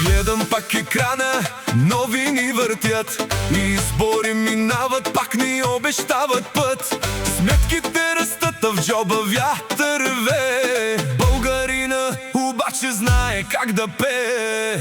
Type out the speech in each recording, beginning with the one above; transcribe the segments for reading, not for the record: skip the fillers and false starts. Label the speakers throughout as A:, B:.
A: Гледам пак екрана, новини въртят, избори минават, пак ни обещават път. Сметките растат, а в джоба вятър вее. Българина обаче знае как да пее.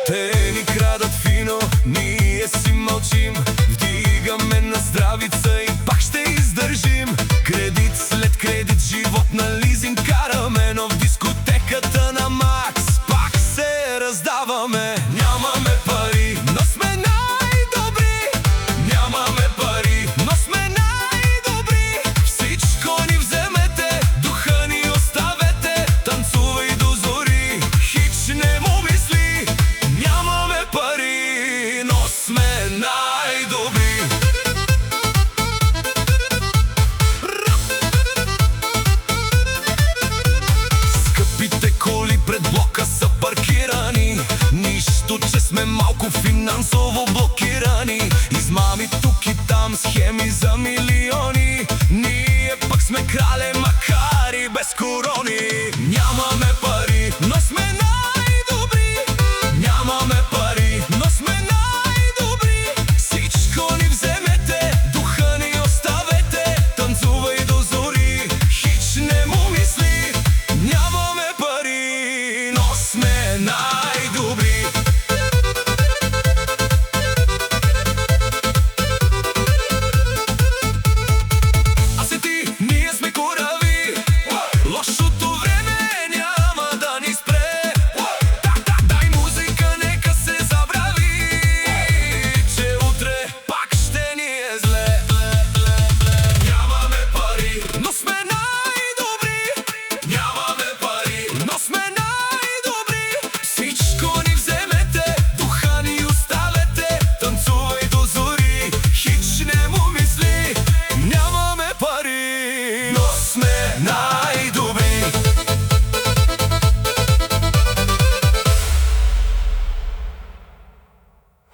A: Те ни крадат фино, ние си мълчим. Вдигаме на здравица и пак ще издържим. Кредит след кредит, живот на лизинг караме, но в дискотеката на Макс пак се раздаваме. Нямаме пари, но сме най-добри. Нямаме пари, но сме най-добри. Всичко ни вземете, духа ни оставете. Танцувай до зори, хич не му мисли. Нямаме пари, но сме най-добри. Скъпите коли пред блока са паркирани, нищо, че сме малко финансово блокирани. Измами тук и там, схеми за милиони. Ние пък сме крале, макар и без корони. Нямаме пари, но сме